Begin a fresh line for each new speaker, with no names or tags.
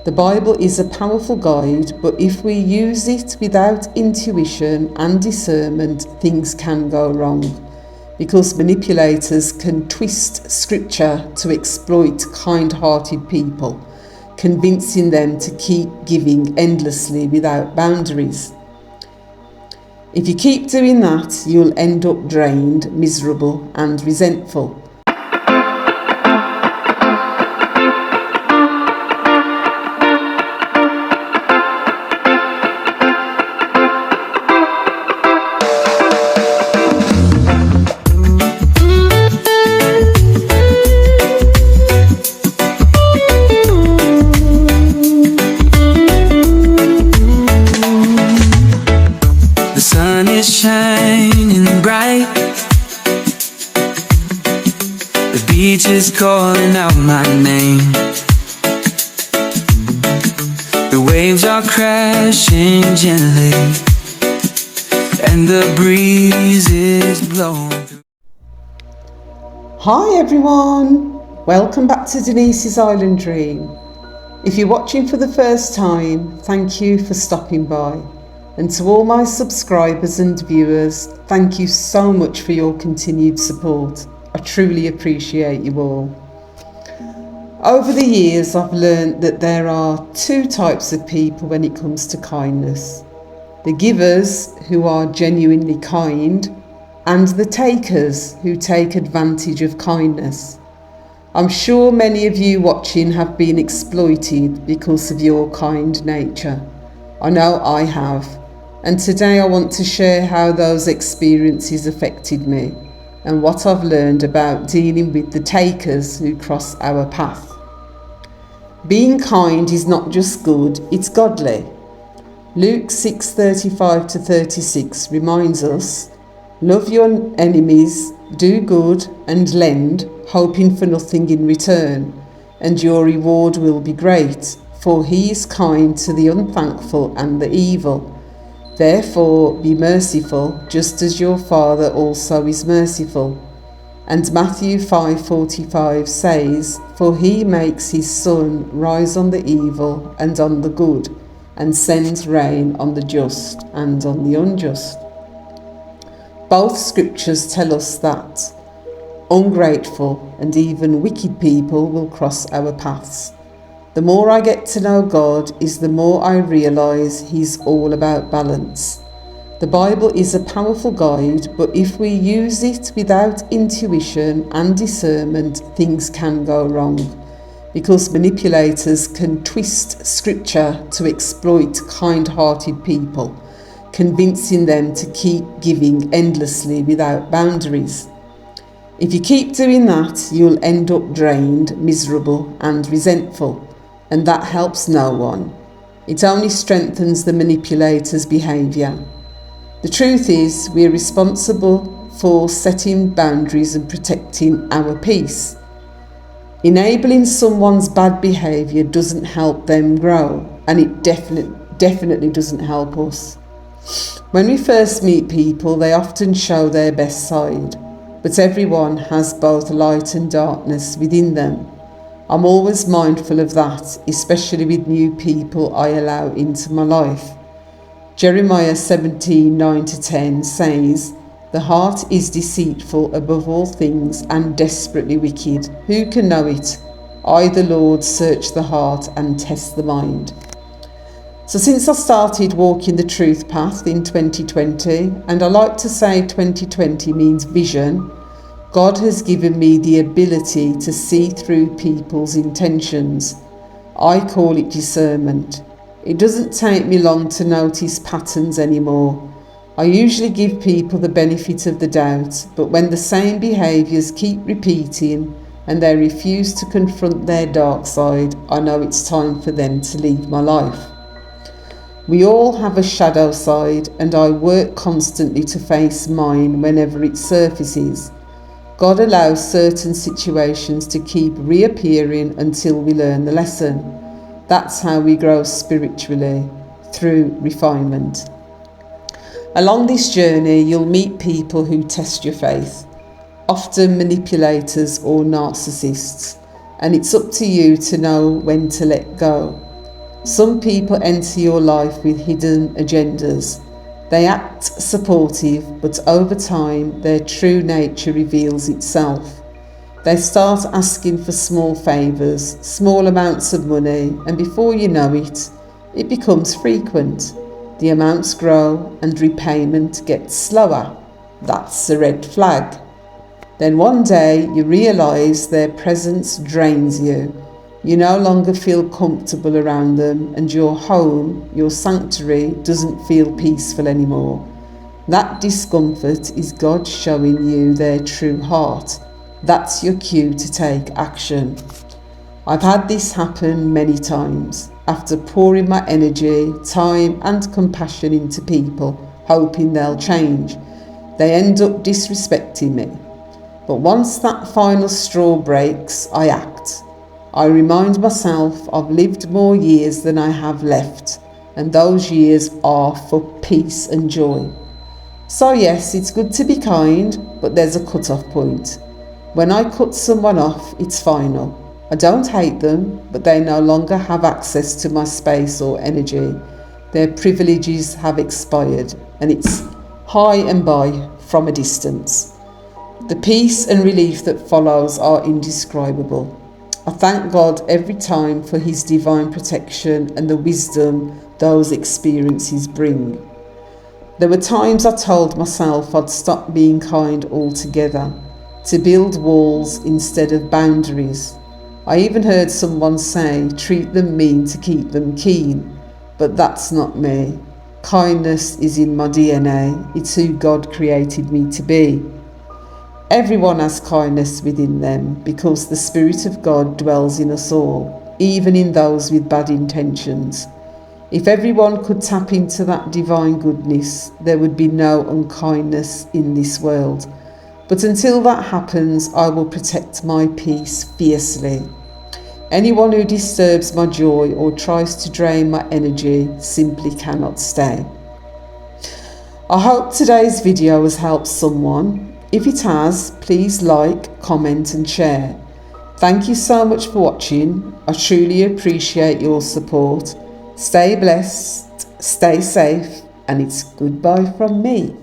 The Bible is a powerful guide, but if we use it without intuition and discernment, things can go wrong, because manipulators can twist scripture to exploit kind-hearted people, convincing them to keep giving endlessly without boundaries. If you keep doing that, you'll end up drained, miserable, and resentful.
Shining bright, the beach is calling out my name, the waves are crashing gently, and the breeze is blowing.
Hi everyone, welcome back to Denise's Island Dream. If you're watching for the first time, thank you for stopping by. And to all my subscribers and viewers, thank you so much for your continued support. I truly appreciate you all. Over the years, I've learned that there are two types of people when it comes to kindness. The givers, who are genuinely kind, and the takers, who take advantage of kindness. I'm sure many of you watching have been exploited because of your kind nature. I know I have. And today I want to share how those experiences affected me and what I've learned about dealing with the takers who cross our path. Being kind is not just good, it's godly. Luke 6:35-36 reminds us, love your enemies, do good and lend, hoping for nothing in return, and your reward will be great, for he is kind to the unthankful and the evil. Therefore be merciful, just as your Father also is merciful. And Matthew 5:45 says, for he makes his sun rise on the evil and on the good, and sends rain on the just and on the unjust. Both scriptures tell us that ungrateful and even wicked people will cross our paths. The more I get to know God is the more I realise He's all about balance. The Bible is a powerful guide, but if we use it without intuition and discernment, things can go wrong, because manipulators can twist scripture to exploit kind-hearted people, convincing them to keep giving endlessly without boundaries. If you keep doing that, you'll end up drained, miserable, and resentful. And that helps no one. It only strengthens the manipulator's behaviour. The truth is, we are responsible for setting boundaries and protecting our peace. Enabling someone's bad behaviour doesn't help them grow, and it definitely doesn't help us. When we first meet people, they often show their best side, but everyone has both light and darkness within them. I'm always mindful of that, especially with new people I allow into my life. Jeremiah 17:9-10 says, the heart is deceitful above all things and desperately wicked. Who can know it? I, the Lord, search the heart and test the mind. So since I started walking the truth path in 2020, and I like to say 2020 means vision, God has given me the ability to see through people's intentions. I call it discernment. It doesn't take me long to notice patterns anymore. I usually give people the benefit of the doubt, but when the same behaviours keep repeating and they refuse to confront their dark side, I know it's time for them to leave my life. We all have a shadow side, and I work constantly to face mine whenever it surfaces. God allows certain situations to keep reappearing until we learn the lesson. That's how we grow spiritually, through refinement. Along this journey, you'll meet people who test your faith, often manipulators or narcissists, and it's up to you to know when to let go. Some people enter your life with hidden agendas. They act supportive, but over time their true nature reveals itself. They start asking for small favours, small amounts of money, and before you know it, it becomes frequent. The amounts grow and repayment gets slower. That's a red flag. Then one day you realise their presence drains you. You no longer feel comfortable around them, and your home, your sanctuary, doesn't feel peaceful anymore. That discomfort is God showing you their true heart. That's your cue to take action. I've had this happen many times. After pouring my energy, time, and compassion into people, hoping they'll change, they end up disrespecting me. But once that final straw breaks, I act. I remind myself I've lived more years than I have left, and those years are for peace and joy. So yes, it's good to be kind, but there's a cut-off point. When I cut someone off, it's final. I don't hate them, but they no longer have access to my space or energy. Their privileges have expired, and it's hi and bye from a distance. The peace and relief that follows are indescribable. I thank God every time for His divine protection and the wisdom those experiences bring. There were times I told myself I'd stop being kind altogether, to build walls instead of boundaries. I even heard someone say, treat them mean to keep them keen, but that's not me. Kindness is in my DNA, it's who God created me to be. Everyone has kindness within them because the Spirit of God dwells in us all, even in those with bad intentions. If everyone could tap into that divine goodness, there would be no unkindness in this world. But until that happens, I will protect my peace fiercely. Anyone who disturbs my joy or tries to drain my energy simply cannot stay. I hope today's video has helped someone. If it has, please like, comment and share. Thank you so much for watching. I truly appreciate your support. Stay blessed, stay safe, and it's goodbye from me.